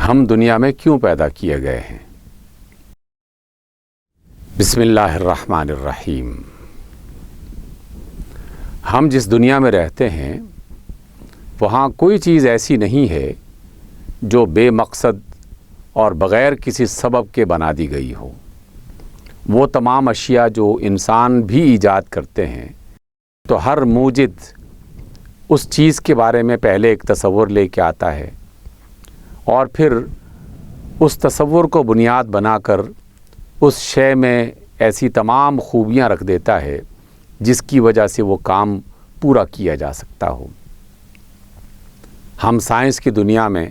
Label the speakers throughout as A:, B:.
A: ہم دنیا میں کیوں پیدا کیے گئے ہیں؟ بسم اللہ الرحمن الرحیم۔ ہم جس دنیا میں رہتے ہیں وہاں کوئی چیز ایسی نہیں ہے جو بے مقصد اور بغیر کسی سبب کے بنا دی گئی ہو۔ وہ تمام اشیاء جو انسان بھی ایجاد کرتے ہیں تو ہر موجد اس چیز کے بارے میں پہلے ایک تصور لے کے آتا ہے اور پھر اس تصور کو بنیاد بنا کر اس شے میں ایسی تمام خوبیاں رکھ دیتا ہے جس کی وجہ سے وہ کام پورا کیا جا سکتا ہو۔ ہم سائنس کی دنیا میں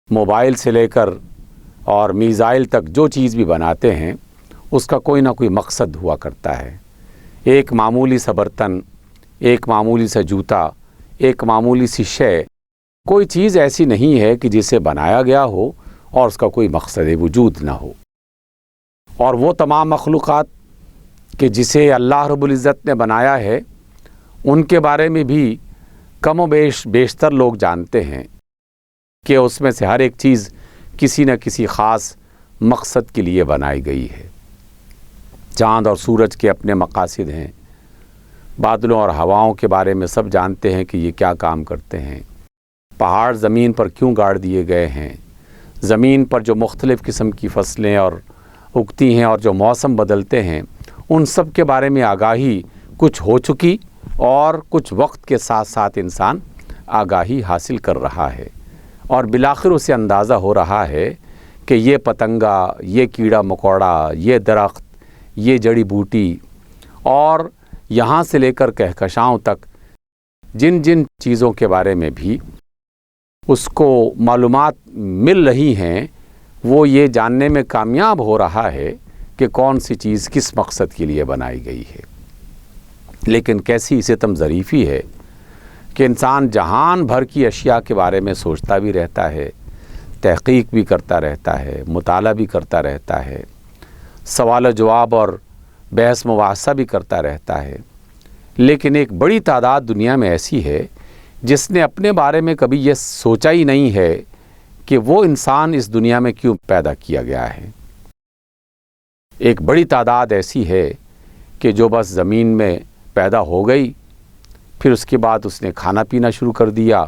A: موبائل سے لے کر اور میزائل تک جو چیز بھی بناتے ہیں اس کا کوئی نہ کوئی مقصد ہوا کرتا ہے۔ ایک معمولی سا برتن، ایک معمولی سا جوتا، ایک معمولی سی شے، کوئی چیز ایسی نہیں ہے کہ جسے بنایا گیا ہو اور اس کا کوئی مقصد وجود نہ ہو۔ اور وہ تمام مخلوقات کہ جسے اللہ رب العزت نے بنایا ہے ان کے بارے میں بھی کم و بیشتر لوگ جانتے ہیں کہ اس میں سے ہر ایک چیز کسی نہ کسی خاص مقصد کے لیے بنائی گئی ہے۔ چاند اور سورج کے اپنے مقاصد ہیں، بادلوں اور ہواؤں کے بارے میں سب جانتے ہیں کہ یہ کیا کام کرتے ہیں، پہاڑ زمین پر کیوں گاڑ دیے گئے ہیں، زمین پر جو مختلف قسم کی فصلیں اور اگتی ہیں اور جو موسم بدلتے ہیں ان سب کے بارے میں آگاہی کچھ ہو چکی اور کچھ وقت کے ساتھ ساتھ انسان آگاہی حاصل کر رہا ہے اور بالآخر اسے اندازہ ہو رہا ہے کہ یہ پتنگا، یہ کیڑا مکوڑا، یہ درخت، یہ جڑی بوٹی اور یہاں سے لے کر کہکشاؤں تک جن جن چیزوں کے بارے میں بھی اس کو معلومات مل رہی ہیں وہ یہ جاننے میں کامیاب ہو رہا ہے کہ کون سی چیز کس مقصد کے لیے بنائی گئی ہے۔ لیکن کیسی ستم ظریفی ہے کہ انسان جہان بھر کی اشیاء کے بارے میں سوچتا بھی رہتا ہے، تحقیق بھی کرتا رہتا ہے، مطالعہ بھی کرتا رہتا ہے، سوال و جواب اور بحث مباحثہ بھی کرتا رہتا ہے، لیکن ایک بڑی تعداد دنیا میں ایسی ہے جس نے اپنے بارے میں کبھی یہ سوچا ہی نہیں ہے کہ وہ انسان اس دنیا میں کیوں پیدا کیا گیا ہے۔ ایک بڑی تعداد ایسی ہے کہ جو بس زمین میں پیدا ہو گئی، پھر اس کے بعد اس نے کھانا پینا شروع کر دیا،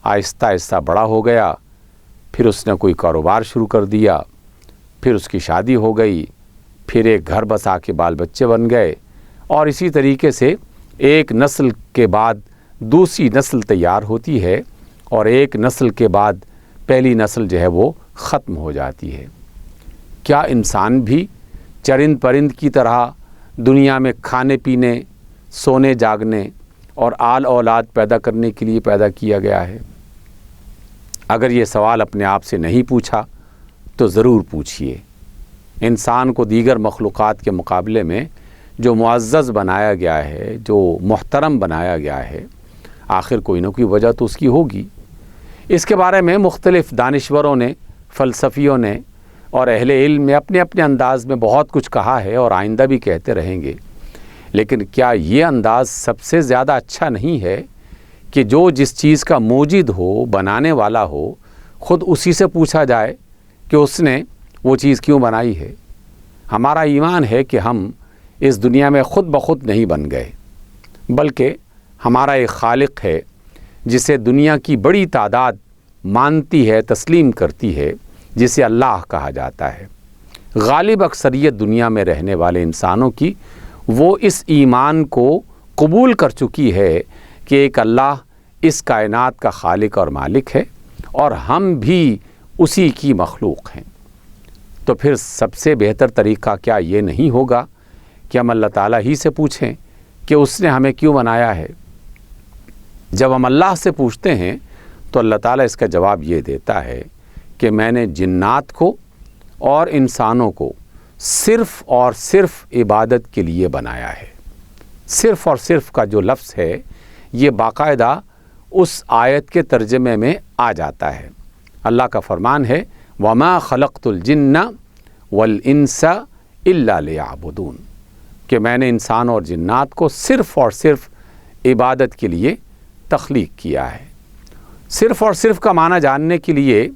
A: آہستہ آہستہ بڑا ہو گیا، پھر اس نے کوئی کاروبار شروع کر دیا، پھر اس کی شادی ہو گئی، پھر ایک گھر بسا کے بال بچے بن گئے اور اسی طریقے سے ایک نسل کے بعد دوسری نسل تیار ہوتی ہے اور ایک نسل کے بعد پہلی نسل جو ہے وہ ختم ہو جاتی ہے۔ کیا انسان بھی چرند پرند کی طرح دنیا میں کھانے پینے، سونے جاگنے اور آل اولاد پیدا کرنے کے لیے پیدا کیا گیا ہے؟ اگر یہ سوال اپنے آپ سے نہیں پوچھا تو ضرور پوچھئے۔ انسان کو دیگر مخلوقات کے مقابلے میں جو معزز بنایا گیا ہے، جو محترم بنایا گیا ہے، آخر کوئی نہ کوئی وجہ تو اس کی ہوگی۔ اس کے بارے میں مختلف دانشوروں نے، فلسفیوں نے اور اہل علم نے اپنے اپنے انداز میں بہت کچھ کہا ہے اور آئندہ بھی کہتے رہیں گے، لیکن کیا یہ انداز سب سے زیادہ اچھا نہیں ہے کہ جو جس چیز کا موجد ہو، بنانے والا ہو، خود اسی سے پوچھا جائے کہ اس نے وہ چیز کیوں بنائی ہے؟ ہمارا ایمان ہے کہ ہم اس دنیا میں خود بخود نہیں بن گئے، بلکہ ہمارا ایک خالق ہے جسے دنیا کی بڑی تعداد مانتی ہے، تسلیم کرتی ہے، جسے اللہ کہا جاتا ہے۔ غالب اکثریت دنیا میں رہنے والے انسانوں کی وہ اس ایمان کو قبول کر چکی ہے کہ ایک اللہ اس کائنات کا خالق اور مالک ہے اور ہم بھی اسی کی مخلوق ہیں۔ تو پھر سب سے بہتر طریقہ کیا یہ نہیں ہوگا کہ ہم اللہ تعالیٰ ہی سے پوچھیں کہ اس نے ہمیں کیوں بنایا ہے؟ جب ہم اللہ سے پوچھتے ہیں تو اللہ تعالیٰ اس کا جواب یہ دیتا ہے کہ میں نے جنات کو اور انسانوں کو صرف اور صرف عبادت کے لیے بنایا ہے۔ صرف اور صرف کا جو لفظ ہے یہ باقاعدہ اس آیت کے ترجمے میں آ جاتا ہے۔ اللہ کا فرمان ہے وَمَا خَلَقْتُ الْجِنَّ وَالْإِنسَ إِلَّا لِيَعْبُدُونَ، کہ میں نے انسان اور جنات کو صرف اور صرف عبادت کے لیے تخلیق کیا ہے۔ صرف اور صرف کا معنی جاننے کے لیے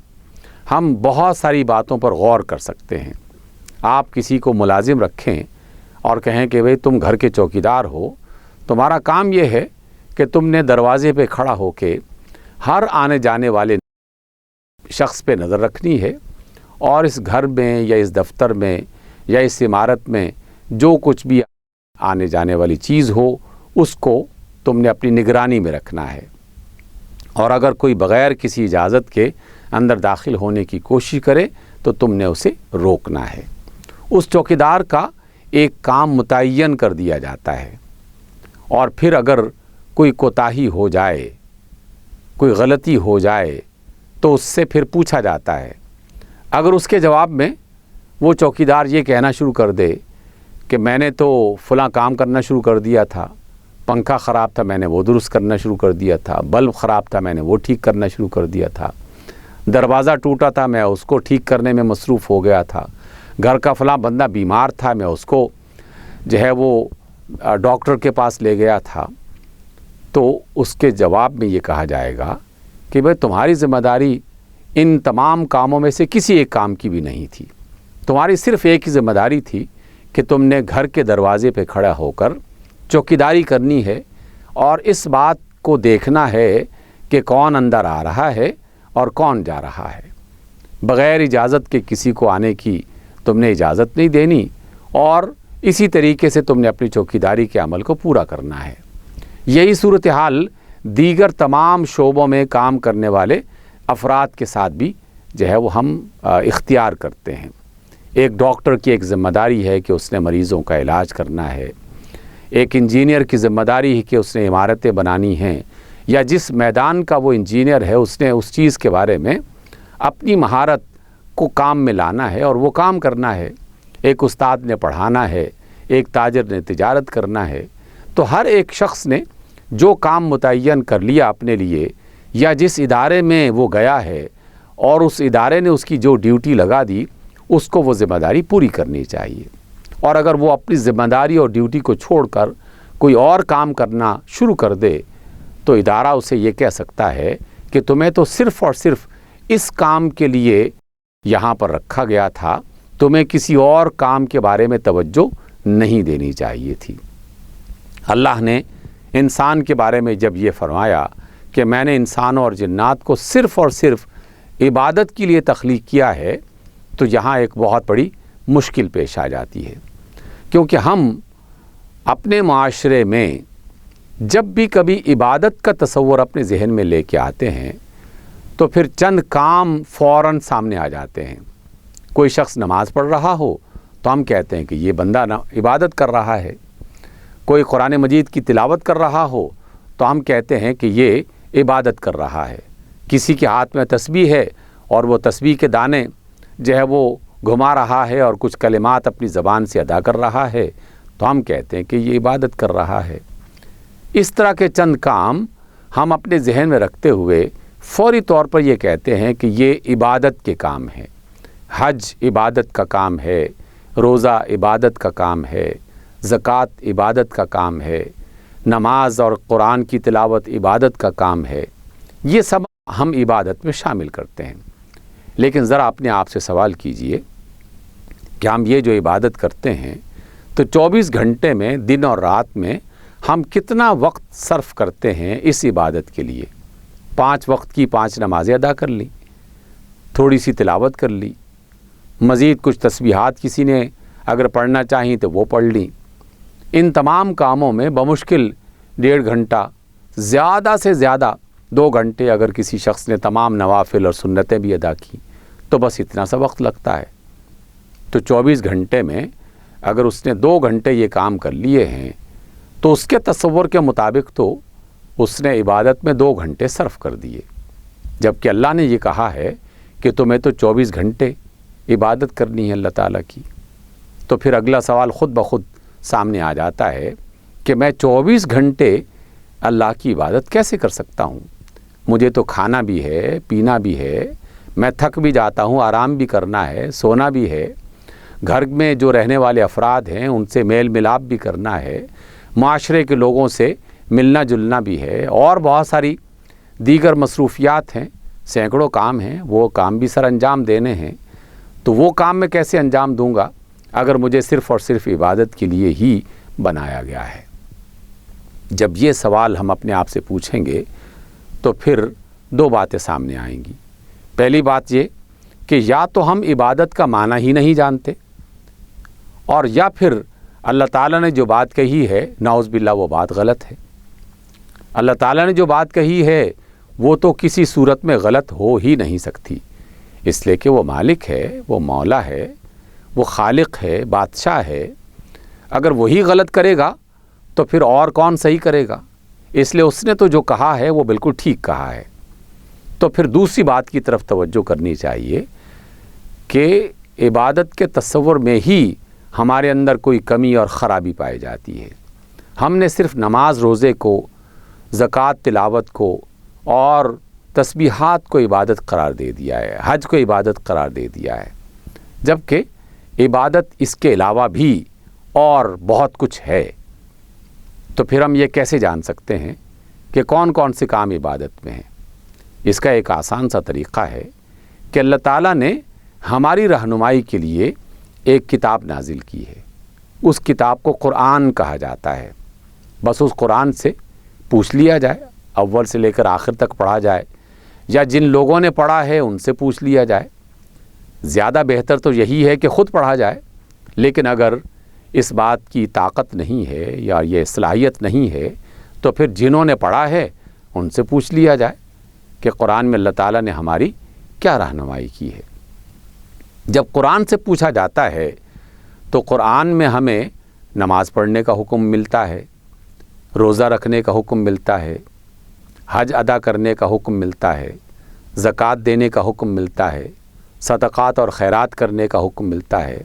A: ہم بہت ساری باتوں پر غور کر سکتے ہیں۔ آپ کسی کو ملازم رکھیں اور کہیں کہ بھئی تم گھر کے چوکیدار ہو، تمہارا کام یہ ہے کہ تم نے دروازے پہ کھڑا ہو کے ہر آنے جانے والے شخص پہ نظر رکھنی ہے، اور اس گھر میں یا اس دفتر میں یا اس عمارت میں جو کچھ بھی آنے جانے والی چیز ہو اس کو تم نے اپنی نگرانی میں رکھنا ہے، اور اگر کوئی بغیر کسی اجازت کے اندر داخل ہونے کی کوشش کرے تو تم نے اسے روکنا ہے۔ اس چوکیدار کا ایک کام متعین کر دیا جاتا ہے، اور پھر اگر کوئی کوتاہی ہو جائے، کوئی غلطی ہو جائے تو اس سے پھر پوچھا جاتا ہے۔ اگر اس کے جواب میں وہ چوکیدار یہ کہنا شروع کر دے کہ میں نے تو فلاں کام کرنا شروع کر دیا تھا، پنکھا خراب تھا میں نے وہ درست کرنا شروع کر دیا تھا، بلب خراب تھا میں نے وہ ٹھیک کرنا شروع کر دیا تھا، دروازہ ٹوٹا تھا میں اس کو ٹھیک کرنے میں مصروف ہو گیا تھا، گھر کا فلاں بندہ بیمار تھا میں اس کو جو ہے وہ ڈاکٹر کے پاس لے گیا تھا، تو اس کے جواب میں یہ کہا جائے گا کہ بھئی تمہاری ذمہ داری ان تمام کاموں میں سے کسی ایک کام کی بھی نہیں تھی، تمہاری صرف ایک ہی ذمہ داری تھی کہ تم نے گھر کے دروازے پہ کھڑا ہو کر چوکیداری کرنی ہے، اور اس بات کو دیکھنا ہے کہ کون اندر آ رہا ہے اور کون جا رہا ہے۔ بغیر اجازت کے کسی کو آنے کی تم نے اجازت نہیں دینی، اور اسی طریقے سے تم نے اپنی چوکیداری کے عمل کو پورا کرنا ہے۔ یہی صورتحال دیگر تمام شعبوں میں کام کرنے والے افراد کے ساتھ بھی جو ہے وہ ہم اختیار کرتے ہیں۔ ایک ڈاکٹر کی ایک ذمہ داری ہے کہ اس نے مریضوں کا علاج کرنا ہے، ایک انجینئر کی ذمہ داری ہے کہ اس نے عمارتیں بنانی ہیں، یا جس میدان کا وہ انجینئر ہے اس نے اس چیز کے بارے میں اپنی مہارت کو کام میں لانا ہے اور وہ کام کرنا ہے۔ ایک استاد نے پڑھانا ہے، ایک تاجر نے تجارت کرنا ہے۔ تو ہر ایک شخص نے جو کام متعین کر لیا اپنے لیے، یا جس ادارے میں وہ گیا ہے اور اس ادارے نے اس کی جو ڈیوٹی لگا دی، اس کو وہ ذمہ داری پوری کرنی چاہیے۔ اور اگر وہ اپنی ذمہ داری اور ڈیوٹی کو چھوڑ کر کوئی اور کام کرنا شروع کر دے تو ادارہ اسے یہ کہہ سکتا ہے کہ تمہیں تو صرف اور صرف اس کام کے لیے یہاں پر رکھا گیا تھا، تمہیں کسی اور کام کے بارے میں توجہ نہیں دینی چاہیے تھی۔ اللہ نے انسان کے بارے میں جب یہ فرمایا کہ میں نے انسانوں اور جنات کو صرف اور صرف عبادت کے لیے تخلیق کیا ہے، تو یہاں ایک بہت بڑی مشکل پیش آ جاتی ہے، کیونکہ ہم اپنے معاشرے میں جب بھی کبھی عبادت کا تصور اپنے ذہن میں لے کے آتے ہیں تو پھر چند کام فوراً سامنے آ جاتے ہیں۔ کوئی شخص نماز پڑھ رہا ہو تو ہم کہتے ہیں کہ یہ بندہ عبادت کر رہا ہے، کوئی قرآن مجید کی تلاوت کر رہا ہو تو ہم کہتے ہیں کہ یہ عبادت کر رہا ہے، کسی کے ہاتھ میں تسبیح ہے اور وہ تسبیح کے دانے جو ہے وہ گھما رہا ہے اور کچھ کلمات اپنی زبان سے ادا کر رہا ہے تو ہم کہتے ہیں کہ یہ عبادت کر رہا ہے۔ اس طرح کے چند کام ہم اپنے ذہن میں رکھتے ہوئے فوری طور پر یہ کہتے ہیں کہ یہ عبادت کے کام ہیں۔ حج عبادت کا کام ہے، روزہ عبادت کا کام ہے، زکوٰۃ عبادت کا کام ہے، نماز اور قرآن کی تلاوت عبادت کا کام ہے۔ یہ سب ہم عبادت میں شامل کرتے ہیں، لیکن ذرا اپنے آپ سے سوال کیجئے کہ ہم یہ جو عبادت کرتے ہیں تو 24 گھنٹے میں دن اور رات میں ہم کتنا وقت صرف کرتے ہیں اس عبادت کے لیے؟ 5 وقت کی 5 نمازیں ادا کر لی، تھوڑی سی تلاوت کر لی، مزید کچھ تسبیحات کسی نے اگر پڑھنا چاہیں تو وہ پڑھ لی۔ ان تمام کاموں میں بمشکل 1.5 گھنٹہ، زیادہ سے زیادہ 2 گھنٹے اگر کسی شخص نے تمام نوافل اور سنتیں بھی ادا کی تو بس اتنا سا وقت لگتا ہے۔ تو 24 گھنٹے میں اگر اس نے 2 گھنٹے یہ کام کر لیے ہیں تو اس کے تصور کے مطابق تو اس نے عبادت میں 2 گھنٹے صرف کر دیے، جبکہ اللہ نے یہ کہا ہے کہ تمہیں تو 24 گھنٹے عبادت کرنی ہے اللہ تعالیٰ کی۔ تو پھر اگلا سوال خود بخود سامنے آ جاتا ہے کہ میں 24 گھنٹے اللہ کی عبادت کیسے کر سکتا ہوں؟ مجھے تو کھانا بھی ہے، پینا بھی ہے، میں تھک بھی جاتا ہوں، آرام بھی کرنا ہے، سونا بھی ہے، گھر میں جو رہنے والے افراد ہیں ان سے میل ملاپ بھی کرنا ہے، معاشرے کے لوگوں سے ملنا جلنا بھی ہے، اور بہت ساری دیگر مصروفیات ہیں۔ سینکڑوں کام ہیں، وہ کام بھی سر انجام دینے ہیں، تو وہ کام میں کیسے انجام دوں گا اگر مجھے صرف اور صرف عبادت کے لیے ہی بنایا گیا ہے؟ جب یہ سوال ہم اپنے آپ سے پوچھیں گے تو پھر دو باتیں سامنے آئیں گی۔ پہلی بات یہ کہ یا تو ہم عبادت کا معنی ہی نہیں جانتے، اور یا پھر اللہ تعالیٰ نے جو بات کہی ہے نعوذ باللہ وہ بات غلط ہے۔ اللہ تعالیٰ نے جو بات کہی ہے وہ تو کسی صورت میں غلط ہو ہی نہیں سکتی، اس لیے کہ وہ مالک ہے، وہ مولا ہے، وہ خالق ہے، بادشاہ ہے۔ اگر وہی غلط کرے گا تو پھر اور کون صحیح کرے گا؟ اس لیے اس نے تو جو کہا ہے وہ بالکل ٹھیک کہا ہے۔ تو پھر دوسری بات کی طرف توجہ کرنی چاہیے کہ عبادت کے تصور میں ہی ہمارے اندر کوئی کمی اور خرابی پائی جاتی ہے۔ ہم نے صرف نماز روزے کو، زکوٰۃ تلاوت کو اور تسبیحات کو عبادت قرار دے دیا ہے، حج کو عبادت قرار دے دیا ہے، جبکہ عبادت اس کے علاوہ بھی اور بہت کچھ ہے۔ تو پھر ہم یہ کیسے جان سکتے ہیں کہ کون کون سے کام عبادت میں ہیں؟ اس کا ایک آسان سا طریقہ ہے کہ اللہ تعالیٰ نے ہماری رہنمائی کے لیے ایک کتاب نازل کی ہے۔ اس کتاب کو قرآن کہا جاتا ہے۔ بس اس قرآن سے پوچھ لیا جائے، اول سے لے کر آخر تک پڑھا جائے، یا جن لوگوں نے پڑھا ہے ان سے پوچھ لیا جائے۔ زیادہ بہتر تو یہی ہے کہ خود پڑھا جائے، لیکن اگر اس بات کی طاقت نہیں ہے یا یہ صلاحیت نہیں ہے تو پھر جنہوں نے پڑھا ہے ان سے پوچھ لیا جائے کہ قرآن میں اللہ تعالیٰ نے ہماری کیا رہنمائی کی ہے۔ جب قرآن سے پوچھا جاتا ہے تو قرآن میں ہمیں نماز پڑھنے کا حکم ملتا ہے، روزہ رکھنے کا حکم ملتا ہے، حج ادا کرنے کا حکم ملتا ہے، زکوٰۃ دینے کا حکم ملتا ہے، صدقات اور خیرات کرنے کا حکم ملتا ہے،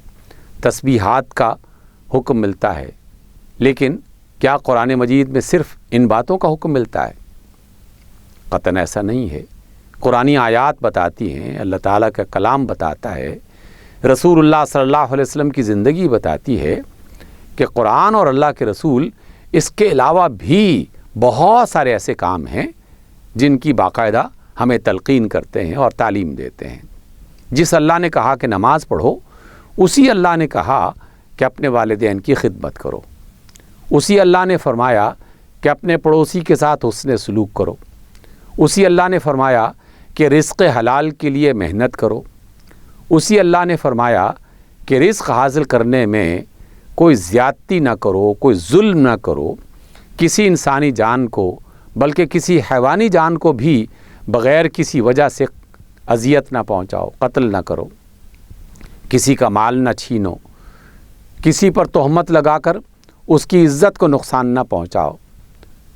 A: تسبیحات کا حکم ملتا ہے۔ لیکن کیا قرآن مجید میں صرف ان باتوں کا حکم ملتا ہے؟ قطعاً ایسا نہیں ہے۔ قرآنی آیات بتاتی ہیں، اللہ تعالیٰ کا کلام بتاتا ہے، رسول اللہ صلی اللہ علیہ وسلم کی زندگی بتاتی ہے کہ قرآن اور اللہ کے رسول اس کے علاوہ بھی بہت سارے ایسے کام ہیں جن کی باقاعدہ ہمیں تلقین کرتے ہیں اور تعلیم دیتے ہیں۔ جس اللہ نے کہا کہ نماز پڑھو، اسی اللہ نے کہا کہ اپنے والدین کی خدمت کرو، اسی اللہ نے فرمایا کہ اپنے پڑوسی کے ساتھ حسن سلوک کرو، اسی اللہ نے فرمایا کہ رزق حلال کے لیے محنت کرو، اسی اللہ نے فرمایا کہ رزق حاصل کرنے میں کوئی زیادتی نہ کرو، کوئی ظلم نہ کرو، کسی انسانی جان کو بلکہ کسی حیوانی جان کو بھی بغیر کسی وجہ سے اذیت نہ پہنچاؤ، قتل نہ کرو، کسی کا مال نہ چھینو، کسی پر تہمت لگا کر اس کی عزت کو نقصان نہ پہنچاؤ۔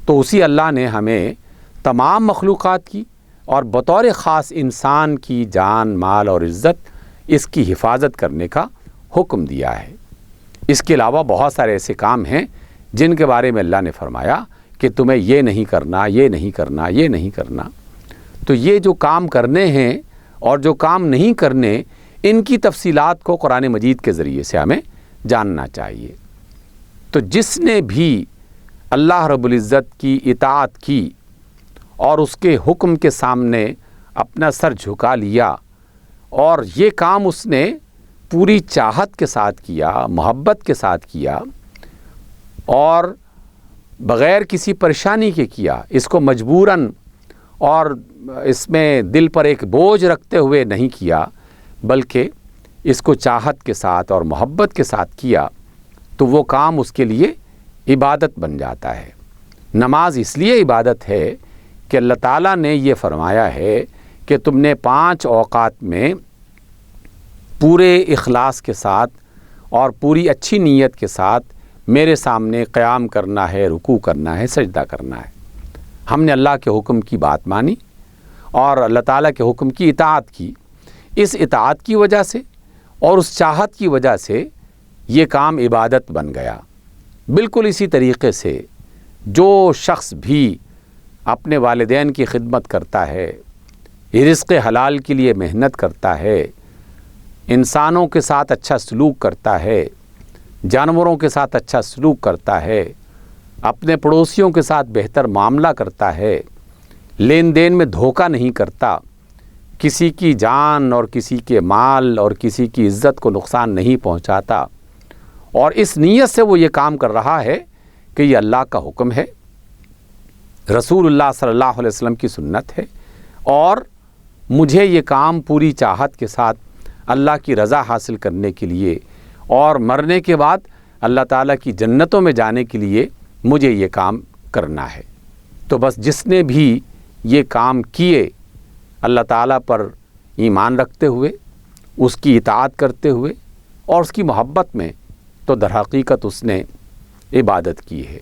A: تو اسی اللہ نے ہمیں تمام مخلوقات کی اور بطور خاص انسان کی جان، مال اور عزت اس کی حفاظت کرنے کا حکم دیا ہے۔ اس کے علاوہ بہت سارے ایسے کام ہیں جن کے بارے میں اللہ نے فرمایا کہ تمہیں یہ نہیں کرنا، یہ نہیں کرنا، یہ نہیں کرنا۔ تو یہ جو کام کرنے ہیں اور جو کام نہیں کرنے، ان کی تفصیلات کو قرآن مجید کے ذریعے سے ہمیں جاننا چاہیے۔ تو جس نے بھی اللہ رب العزت کی اطاعت کی اور اس کے حکم کے سامنے اپنا سر جھکا لیا اور یہ کام اس نے پوری چاہت کے ساتھ کیا، محبت کے ساتھ کیا اور بغیر کسی پریشانی کے کیا، اس کو مجبوراً اور اس میں دل پر ایک بوجھ رکھتے ہوئے نہیں کیا، بلکہ اس کو چاہت کے ساتھ اور محبت کے ساتھ کیا، تو وہ کام اس کے لیے عبادت بن جاتا ہے۔ نماز اس لیے عبادت ہے کہ اللہ تعالیٰ نے یہ فرمایا ہے کہ تم نے 5 اوقات میں پورے اخلاص کے ساتھ اور پوری اچھی نیت کے ساتھ میرے سامنے قیام کرنا ہے، رکوع کرنا ہے، سجدہ کرنا ہے۔ ہم نے اللہ کے حکم کی بات مانی اور اللہ تعالیٰ کے حکم کی اطاعت کی۔ اس اطاعت کی وجہ سے اور اس چاہت کی وجہ سے یہ کام عبادت بن گیا۔ بالکل اسی طریقے سے جو شخص بھی اپنے والدین کی خدمت کرتا ہے، رزق حلال کے لیے محنت کرتا ہے، انسانوں کے ساتھ اچھا سلوک کرتا ہے، جانوروں کے ساتھ اچھا سلوک کرتا ہے، اپنے پڑوسیوں کے ساتھ بہتر معاملہ کرتا ہے، لین دین میں دھوکہ نہیں کرتا، کسی کی جان اور کسی کے مال اور کسی کی عزت کو نقصان نہیں پہنچاتا، اور اس نیت سے وہ یہ کام کر رہا ہے کہ یہ اللہ کا حکم ہے، رسول اللہ صلی اللہ علیہ وسلم کی سنت ہے، اور مجھے یہ کام پوری چاہت کے ساتھ اللہ کی رضا حاصل کرنے کے لیے اور مرنے کے بعد اللہ تعالیٰ کی جنتوں میں جانے کے لیے مجھے یہ کام کرنا ہے۔ تو بس جس نے بھی یہ کام کیے اللہ تعالیٰ پر ایمان رکھتے ہوئے، اس کی اطاعت کرتے ہوئے اور اس کی محبت میں، تو در حقیقت اس نے عبادت کی ہے۔